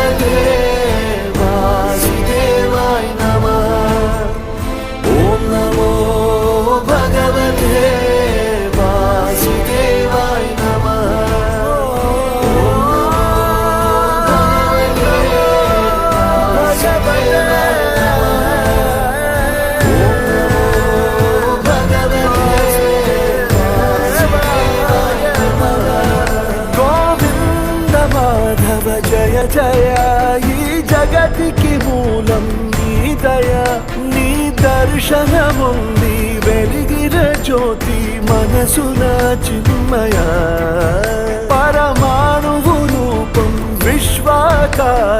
భగవతే వాసుదేవాయ నమః. ఓం నమో భగవతే వాసుదేవాయ నమః. జయ జయ ఈ జగతికి మూలం నీ దయ, నీ దర్శనముంది వెలిగిన జ్యోతి మనసున చిన్మయ. పరమాణువు రూపం విశ్వాకార